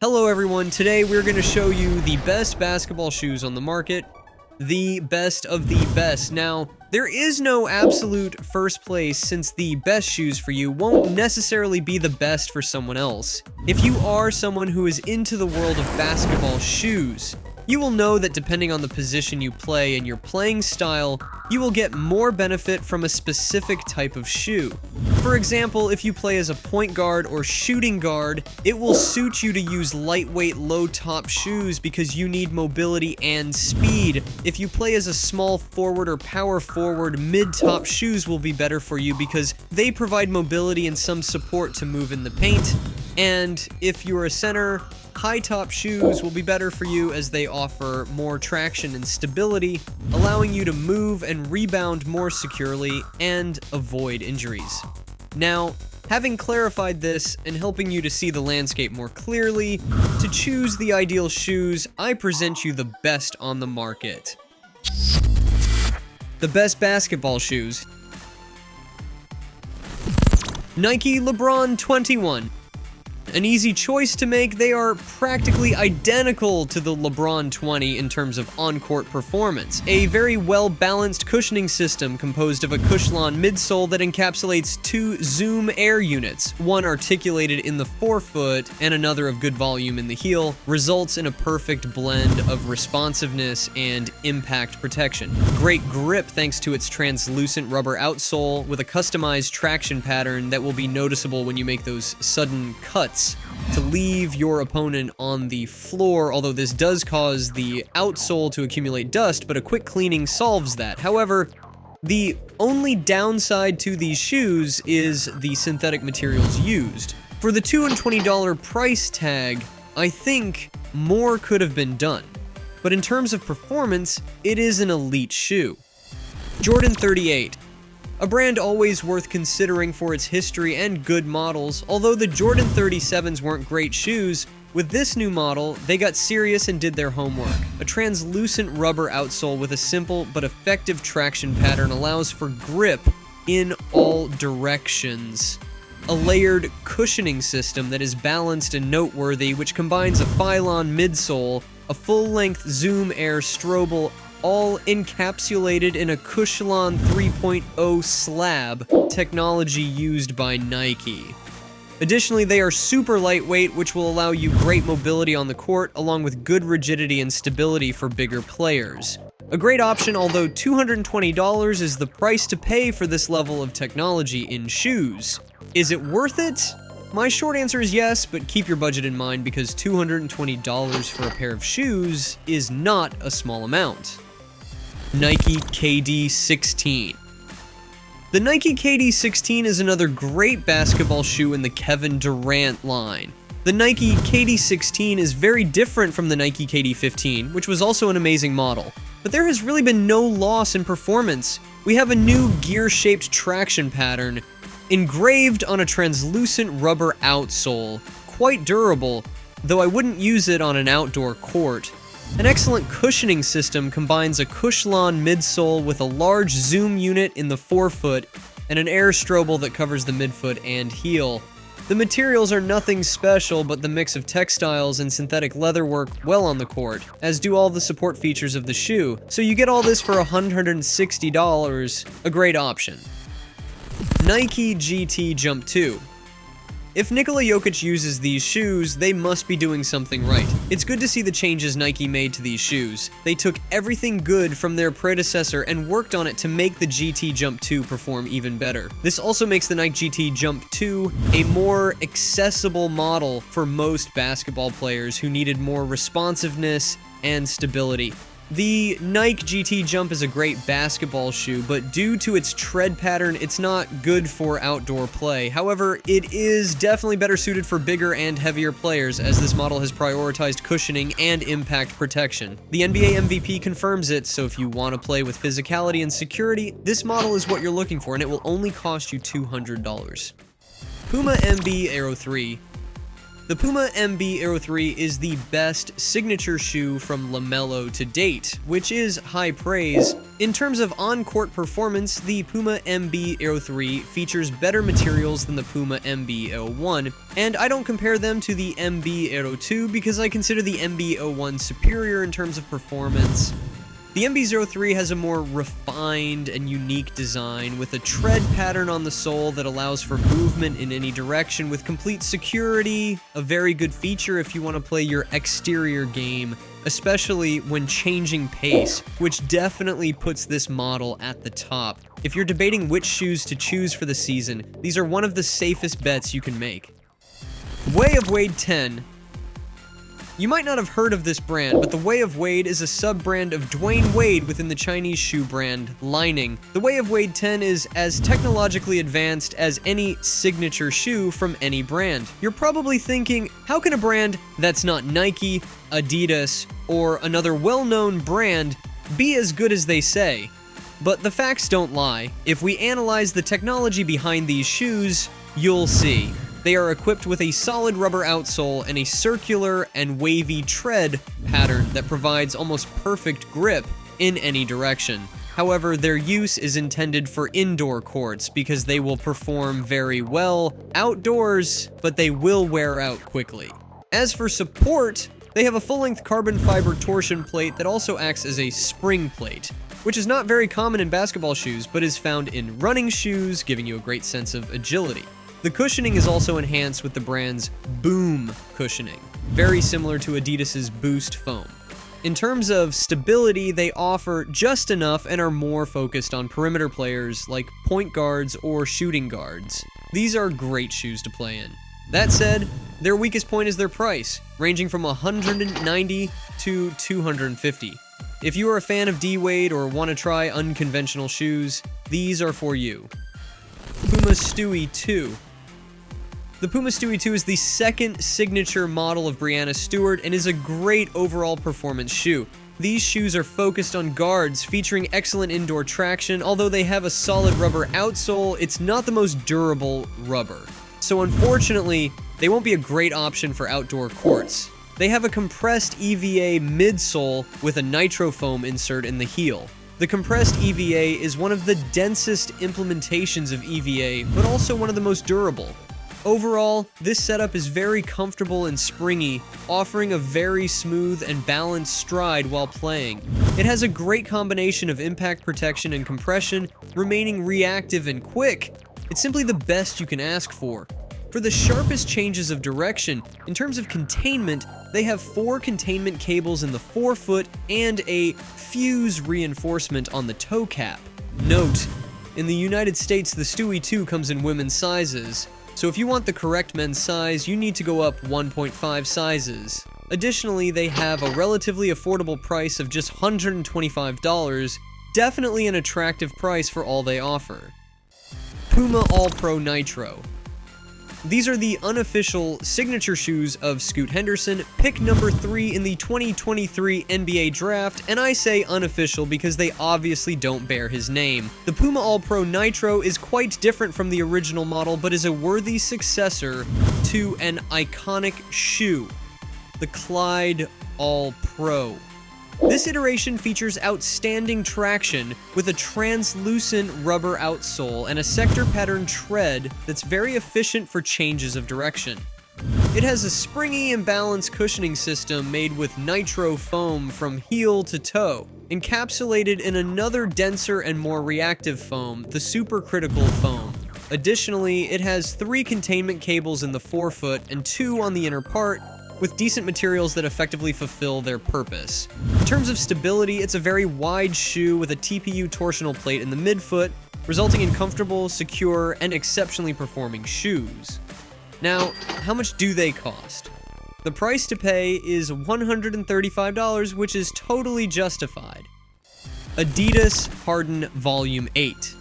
Hello everyone, today we're going to show you the best basketball shoes on the market, the best of the best. Now, there is no absolute first place since the best shoes for you won't necessarily be the best for someone else. If you are someone who is into the world of basketball shoes, you will know that depending on the position you play and your playing style, you will get more benefit from a specific type of shoe. For example, if you play as a point guard or shooting guard, it will suit you to use lightweight, low-top shoes because you need mobility and speed. If you play as a small forward or power forward, mid-top shoes will be better for you because they provide mobility and some support to move in the paint. And if you're a center, high-top shoes will be better for you as they offer more traction and stability, allowing you to move and rebound more securely and avoid injuries. Now, having clarified this and helping you to see the landscape more clearly, to choose the ideal shoes, I present you the best on the market. The best basketball shoes. Nike LeBron 21. An easy choice to make, they are practically identical to the LeBron 20 in terms of on-court performance. A very well-balanced cushioning system composed of a Cushlon midsole that encapsulates two Zoom Air units, one articulated in the forefoot and another of good volume in the heel, results in a perfect blend of responsiveness and impact protection. Great grip thanks to its translucent rubber outsole with a customized traction pattern that will be noticeable when you make those sudden cuts to leave your opponent on the floor, although this does cause the outsole to accumulate dust, but a quick cleaning solves that. However, the only downside to these shoes is the synthetic materials used. For the $220 price tag, I think more could have been done. But in terms of performance, it is an elite shoe. Jordan 38. A brand always worth considering for its history and good models. Although the Jordan 37s weren't great shoes, with this new model, they got serious and did their homework. A translucent rubber outsole with a simple but effective traction pattern allows for grip in all directions. A layered cushioning system that is balanced and noteworthy, which combines a Phylon midsole, a full-length Zoom Air Strobel, all encapsulated in a Cushlon 3.0 slab, technology used by Nike. Additionally, they are super lightweight, which will allow you great mobility on the court, along with good rigidity and stability for bigger players. A great option, although $220 is the price to pay for this level of technology in shoes. Is it worth it? My short answer is yes, but keep your budget in mind because $220 for a pair of shoes is not a small amount. Nike KD16. The Nike KD16 is another great basketball shoe in the Kevin Durant line. The Nike KD16 is very different from the Nike KD15, which was also an amazing model. But there has really been no loss in performance. We have a new gear-shaped traction pattern engraved on a translucent rubber outsole, quite durable, though I wouldn't use it on an outdoor court. An excellent cushioning system combines a Cushlon midsole with a large Zoom unit in the forefoot and an air strobel that covers the midfoot and heel. The materials are nothing special, but the mix of textiles and synthetic leather work well on the court, as do all the support features of the shoe, so you get all this for $160, a great option. Nike GT Jump 2. If Nikola Jokic uses these shoes, they must be doing something right. It's good to see the changes Nike made to these shoes. They took everything good from their predecessor and worked on it to make the GT Jump 2 perform even better. This also makes the Nike GT Jump 2 a more accessible model for most basketball players who needed more responsiveness and stability. The Nike GT Jump is a great basketball shoe, but due to its tread pattern, it's not good for outdoor play. However, it is definitely better suited for bigger and heavier players, as this model has prioritized cushioning and impact protection. The NBA MVP confirms it, so if you want to play with physicality and security, this model is what you're looking for, and it will only cost you $200. Puma MB Aero 3. The Puma MB Aero 3 is the best signature shoe from LaMelo to date, which is high praise. In terms of on-court performance, the Puma MB Aero 3 features better materials than the Puma MB Aero 1, and I don't compare them to the MB Aero 2 because I consider the MB Aero 1 superior in terms of performance. The MB 03 has a more refined and unique design with a tread pattern on the sole that allows for movement in any direction with complete security, a very good feature if you want to play your exterior game, especially when changing pace, which definitely puts this model at the top. If you're debating which shoes to choose for the season, these are one of the safest bets you can make. Way of Wade 10. You might not have heard of this brand, but the Way of Wade is a sub-brand of Dwayne Wade within the Chinese shoe brand Lining. The Way of Wade 10 is as technologically advanced as any signature shoe from any brand. You're probably thinking, how can a brand that's not Nike, Adidas, or another well-known brand be as good as they say? But the facts don't lie. If we analyze the technology behind these shoes, you'll see. They are equipped with a solid rubber outsole and a circular and wavy tread pattern that provides almost perfect grip in any direction. However, their use is intended for indoor courts because they will perform very well outdoors, but they will wear out quickly. As for support, they have a full-length carbon fiber torsion plate that also acts as a spring plate, which is not very common in basketball shoes, but is found in running shoes, giving you a great sense of agility. The cushioning is also enhanced with the brand's Boom cushioning, very similar to Adidas's Boost foam. In terms of stability, they offer just enough and are more focused on perimeter players like point guards or shooting guards. These are great shoes to play in. That said, their weakest point is their price, ranging from $190 to $250. If you are a fan of D-Wade or want to try unconventional shoes, these are for you. Puma Stewie 2. The Puma Stewie 2 is the second signature model of Breanna Stewart and is a great overall performance shoe. These shoes are focused on guards, featuring excellent indoor traction. Although they have a solid rubber outsole, it's not the most durable rubber. So unfortunately, they won't be a great option for outdoor courts. They have a compressed EVA midsole with a nitro foam insert in the heel. The compressed EVA is one of the densest implementations of EVA, but also one of the most durable. Overall, this setup is very comfortable and springy, offering a very smooth and balanced stride while playing. It has a great combination of impact protection and compression, remaining reactive and quick. It's simply the best you can ask for. For the sharpest changes of direction, in terms of containment, they have 4 containment cables in the forefoot and a fuse reinforcement on the toe cap. Note, in the United States, the Stewie 2 comes in women's sizes, so if you want the correct men's size, you need to go up 1.5 sizes. Additionally, they have a relatively affordable price of just $125, definitely an attractive price for all they offer. Puma All Pro Nitro. These are the unofficial signature shoes of Scoot Henderson, pick number 3 in the 2023 NBA Draft, and I say unofficial because they obviously don't bear his name. The Puma All Pro Nitro is quite different from the original model, but is a worthy successor to an iconic shoe, the Clyde All Pro. This iteration features outstanding traction with a translucent rubber outsole and a sector pattern tread that's very efficient for changes of direction. It has a springy and balanced cushioning system made with nitro foam from heel to toe, encapsulated in another denser and more reactive foam, the supercritical foam. Additionally, it has 3 containment cables in the forefoot and 2 on the inner part, with decent materials that effectively fulfill their purpose. In terms of stability, it's a very wide shoe with a TPU torsional plate in the midfoot, resulting in comfortable, secure, and exceptionally performing shoes. Now, how much do they cost? The price to pay is $135, which is totally justified. Adidas Harden Volume 8.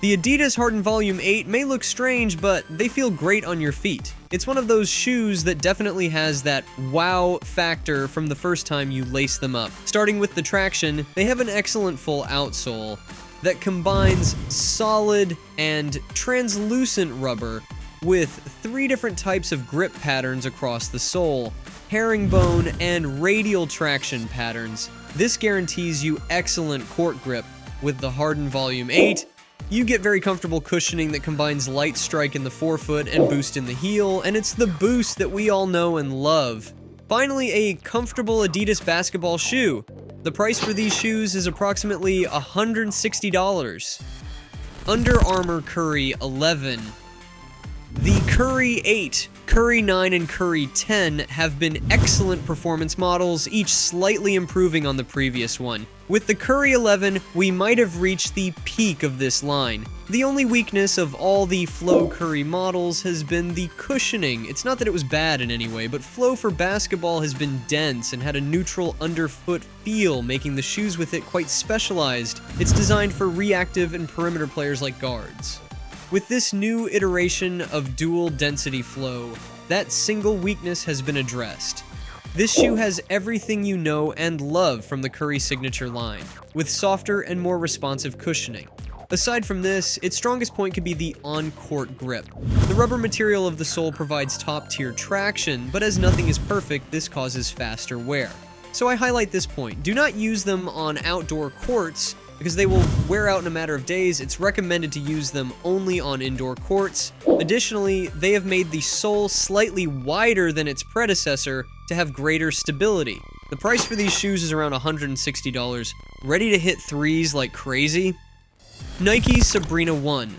The Adidas Harden Volume 8 may look strange, but they feel great on your feet. It's one of those shoes that definitely has that wow factor from the first time you lace them up. Starting with the traction, they have an excellent full outsole that combines solid and translucent rubber with 3 different types of grip patterns across the sole, herringbone and radial traction patterns. This guarantees you excellent court grip. With the Harden Volume 8, you get very comfortable cushioning that combines light strike in the forefoot and boost in the heel, and it's the boost that we all know and love. Finally, a comfortable Adidas basketball shoe. The price for these shoes is approximately $160. Under Armour Curry 11. The Curry 8, Curry 9, and Curry 10 have been excellent performance models, each slightly improving on the previous one. With the Curry 11, we might have reached the peak of this line. The only weakness of all the Flow Curry models has been the cushioning. It's not that it was bad in any way, but Flow for basketball has been dense and had a neutral underfoot feel, making the shoes with it quite specialized. It's designed for reactive and perimeter players like guards. With this new iteration of dual density Flow, that single weakness has been addressed. This shoe has everything you know and love from the Curry signature line, with softer and more responsive cushioning. Aside from this, its strongest point could be the on-court grip. The rubber material of the sole provides top-tier traction, but as nothing is perfect, this causes faster wear. So I highlight this point. Do not use them on outdoor courts, because they will wear out in a matter of days. It's recommended to use them only on indoor courts. Additionally, they have made the sole slightly wider than its predecessor to have greater stability. The price for these shoes is around $160, ready to hit threes like crazy. Nike Sabrina 1.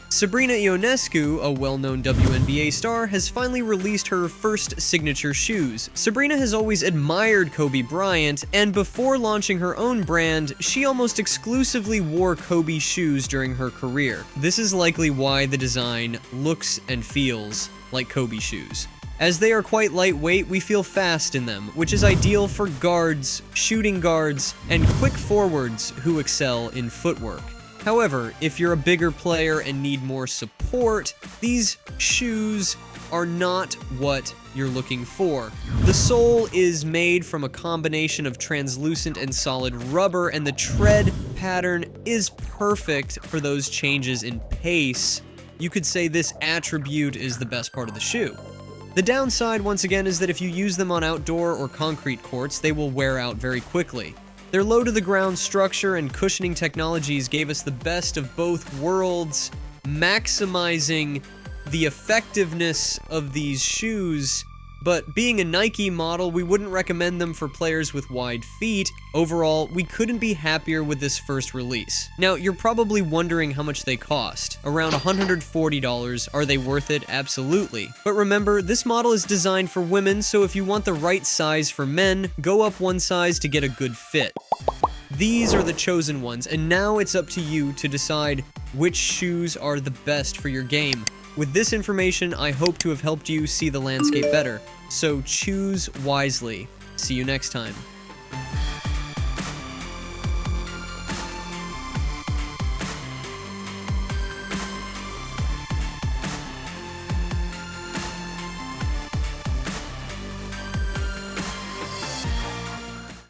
Sabrina Ionescu, a well-known WNBA star, has finally released her first signature shoes. Sabrina has always admired Kobe Bryant, and before launching her own brand, she almost exclusively wore Kobe shoes during her career. This is likely why the design looks and feels like Kobe shoes. As they are quite lightweight, we feel fast in them, which is ideal for guards, shooting guards, and quick forwards who excel in footwork. However, if you're a bigger player and need more support, these shoes are not what you're looking for. The sole is made from a combination of translucent and solid rubber, and the tread pattern is perfect for those changes in pace. You could say this attribute is the best part of the shoe. The downside, once again, is that if you use them on outdoor or concrete courts, they will wear out very quickly. Their low-to-the-ground structure and cushioning technologies gave us the best of both worlds, maximizing the effectiveness of these shoes. But being a Nike model, we wouldn't recommend them for players with wide feet. Overall, we couldn't be happier with this first release. Now, you're probably wondering how much they cost. Around $140. Are they worth it? Absolutely. But remember, this model is designed for women, so if you want the right size for men, go up one size to get a good fit. These are the chosen ones, and now it's up to you to decide which shoes are the best for your game. With this information, I hope to have helped you see the landscape better, so choose wisely. See you next time.